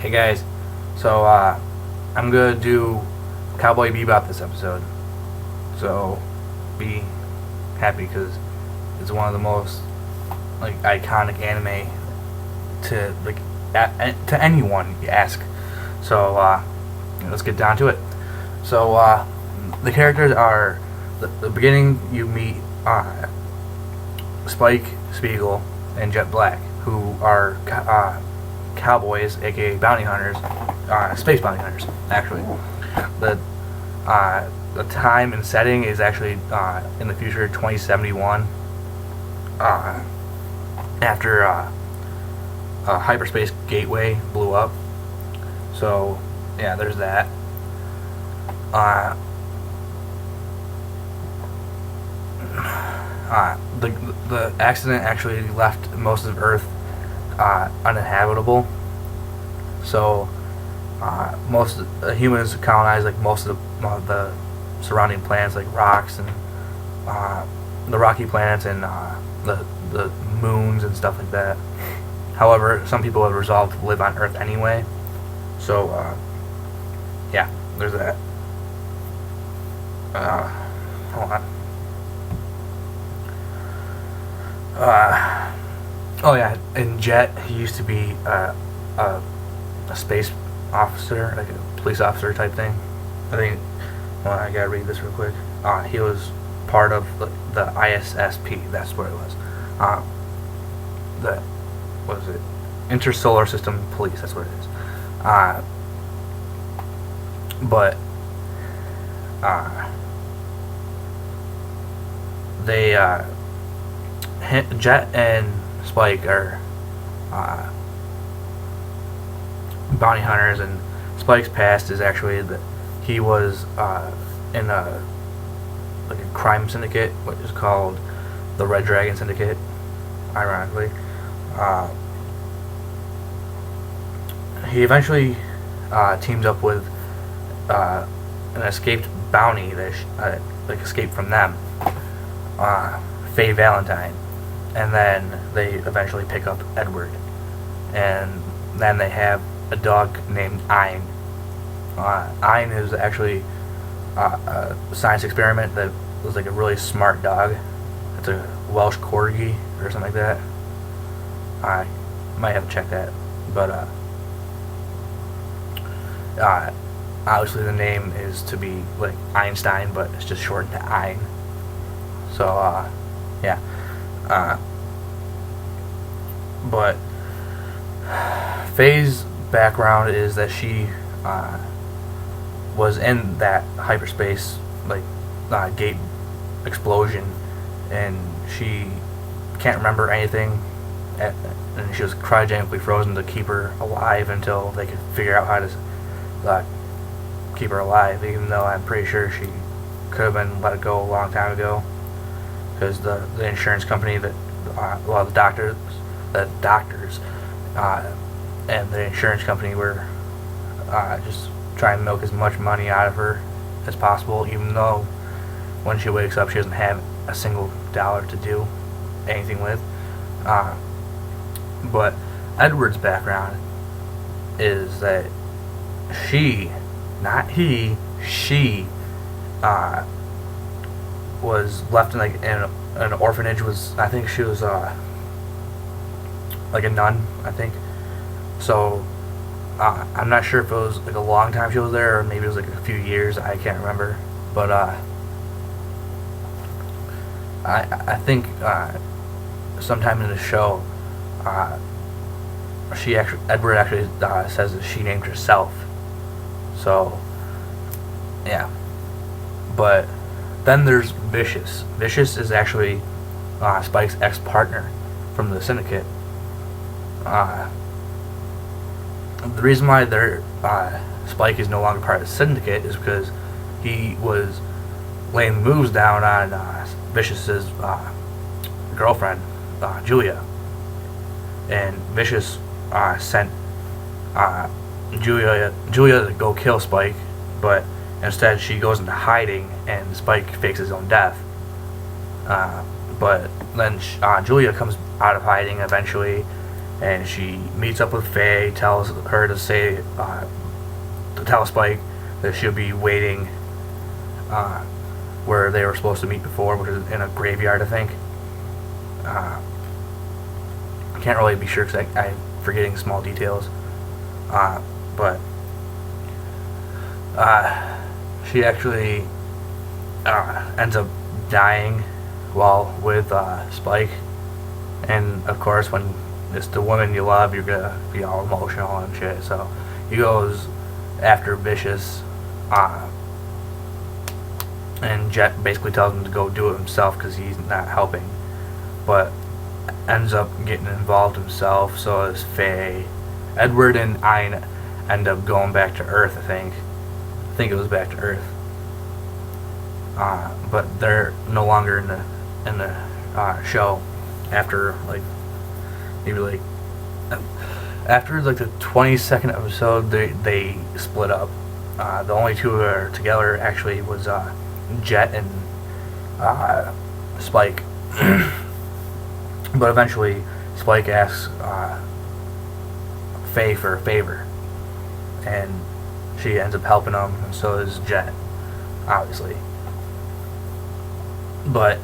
Hey guys, so I'm gonna do Cowboy Bebop this episode. So be happy because it's one of the most iconic anime to to anyone you ask. So let's get down to it. So the characters are the beginning. You meet Spike, Spiegel, and Jet Black, who are cowboys, aka bounty hunters, space bounty hunters. Actually, the the time and setting is actually in the future, 2071, after a hyperspace gateway blew up. So yeah, there's that. The accident actually left most of Earth uninhabitable. So most of the humans colonized most of the surrounding planets, like rocks and the rocky planets and the moons and stuff like that. However, some people have resolved to live on Earth anyway. So yeah, there's that. Hold on. Oh yeah, and Jet, he used to be a space officer, like a police officer type thing. I think. Well, I gotta read this real quick. He was part of the ISSP. That's what it was. The what is it? Intersolar System Police. That's what it is. But they Jet and Spike are bounty hunters, and Spike's past is actually that he was in a crime syndicate, what is called the Red Dragon Syndicate, ironically. He eventually teams up with an escaped bounty that escaped from them, Faye Valentine, and then they eventually pick up Edward, and then they have a dog named Ein. Ein is actually a science experiment that was a really smart dog. It's a Welsh Corgi or something like that. I might have to check that, but obviously the name is to be like Einstein, but it's just shortened to Ein. So yeah, but Faye's background is that she was in that hyperspace gate explosion, and she can't remember anything, and she was cryogenically frozen to keep her alive until they could figure out how to keep her alive, even though I'm pretty sure she could have been let go a long time ago, because the insurance company that the doctors and the insurance company were just trying to milk as much money out of her as possible, even though when she wakes up she doesn't have a single dollar to do anything with. But Edward's background is that she, not he, she was left in an orphanage. I think she was like a nun, I think. So I'm not sure if it was a long time she was there, or maybe it was a few years. I can't remember, but I think sometime in the show, Edward actually says that she named herself. So yeah, but then there's Vicious. Vicious is actually Spike's ex-partner from the syndicate. The reason why Spike is no longer part of the syndicate is because he was laying moves down on Vicious's girlfriend, Julia, and Vicious sent Julia to go kill Spike, but instead she goes into hiding, and Spike fakes his own death. But then Julia comes out of hiding eventually, and she meets up with Faye, tells her to say, to tell Spike that she'll be waiting where they were supposed to meet before, which is in a graveyard, I think. I can't really be sure because I'm forgetting small details. But she actually ends up dying while with Spike, and of course when it's the woman you love, you're gonna be all emotional and shit. So he goes after Vicious, and Jet basically tells him to go do it himself because he's not helping, but ends up getting involved himself. So is Faye. Edward and I end up going back to Earth, I think it was back to Earth, but they're no longer in the show after after the 22nd episode. They split up. The only two who are together actually was Jet and Spike. But eventually Spike asks Faye for a favor, and she ends up helping him, and so does Jet, obviously. But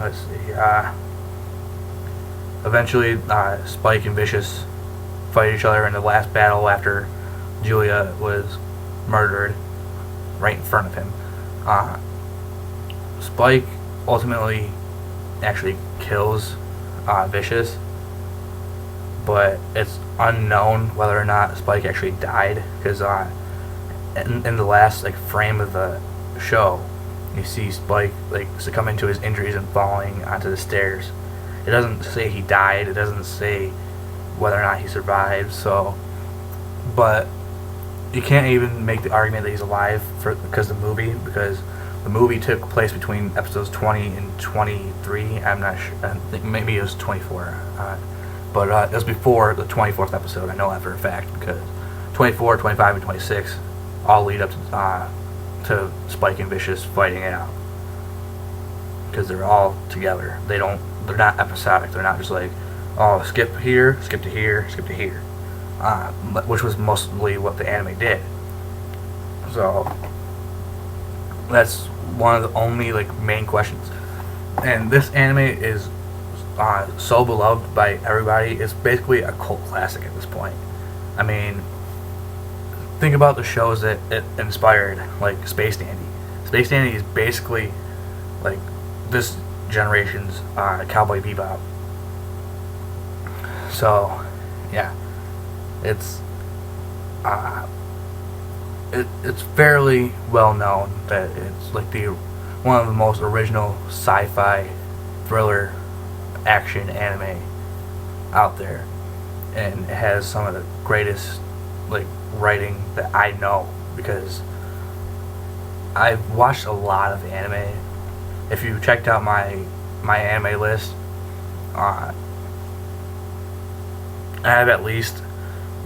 let's see. Eventually, Spike and Vicious fight each other in the last battle after Julia was murdered right in front of him. Spike ultimately actually kills Vicious, but it's unknown whether or not Spike actually died, because in the last frame of the show, you see Spike succumbing to his injuries and falling onto the stairs. It doesn't say he died. It doesn't say whether or not he survived. So, but you can't even make the argument that he's alive because the movie took place between episodes 20 and 23. I'm not sure. I think maybe it was 24. But it was before the 24th episode. I know that for a fact, because 24, 25, and 26 all lead up to Spike and Vicious fighting it out, because they're all together. They're not episodic. They're not just oh, skip here, skip to here, skip to here, which was mostly what the anime did. So that's one of the only main questions. And this anime is so beloved by everybody. It's basically a cult classic at this point. I mean, think about the shows that it inspired, like Space Dandy. Space Dandy is basically this generation's Cowboy Bebop. So, yeah, it's it's fairly well known that it's one of the most original sci-fi thriller action anime out there, and it has some of the greatest writing that I know, because I've watched a lot of anime. If you checked out my anime list, I have at least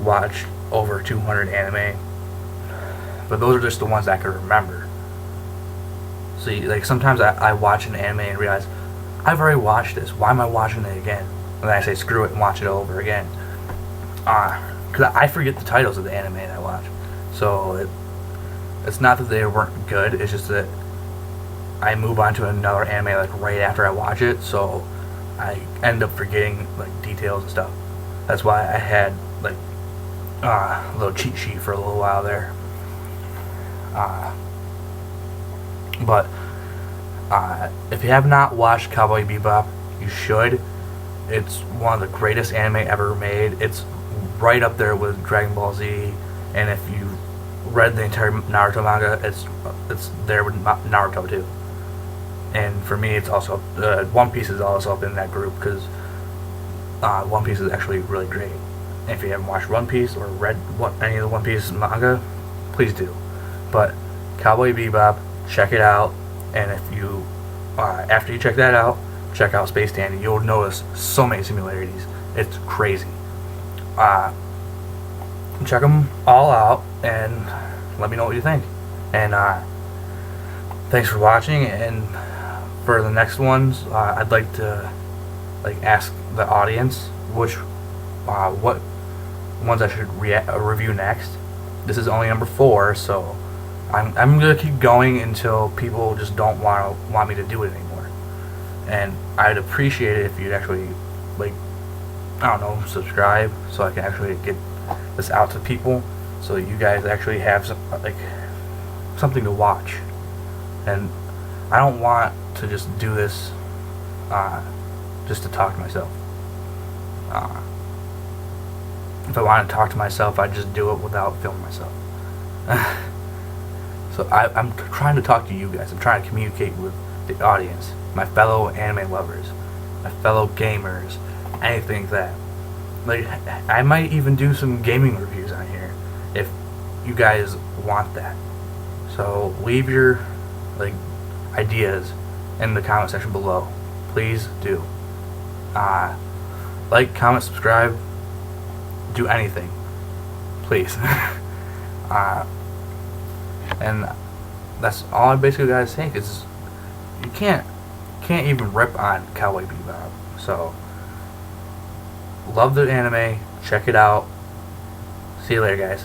watched over 200 anime, but those are just the ones I can remember. See, sometimes I watch an anime and realize I've already watched this. Why am I watching it again? And then I say screw it and watch it over again. Because I forget the titles of the anime that I watch. So it's not that they weren't good. It's just that I move on to another anime right after I watch it. So I end up forgetting details and stuff. That's why I had a little cheat sheet for a little while there. But if you have not watched Cowboy Bebop, you should. It's one of the greatest anime ever made. It's right up there with Dragon Ball Z, and if you read the entire Naruto manga, it's there with Naruto too. And for me, it's also One Piece is also up in that group, because One Piece is actually really great. And if you haven't watched One Piece or read any of the One Piece manga, please do. But Cowboy Bebop, check it out. And if you, after you check that out, check out Space Dandy. You'll notice so many similarities. It's crazy. Check them all out and let me know what you think. And thanks for watching. And for the next ones, I'd like to like ask the audience what ones I should review next. This is only number 4, so I'm gonna keep going until people just don't want me to do it anymore. And I'd appreciate it if you'd actually, like, I don't know, subscribe so I can actually get this out to people, so you guys actually have something to watch. And I don't want to just do this just to talk to myself. If I want to talk to myself, I'd just do it without filming myself. So I'm trying to talk to you guys. I'm trying to communicate with the audience, my fellow anime lovers, my fellow gamers, anything like that. Like, I might even do some gaming reviews on here if you guys want that. So leave your ideas in the comment section below. Please do. Like, comment, subscribe, do anything, please. And that's all I basically gotta say, because you can't even rip on Cowboy Bebop. So love the anime, check it out. See you later, guys.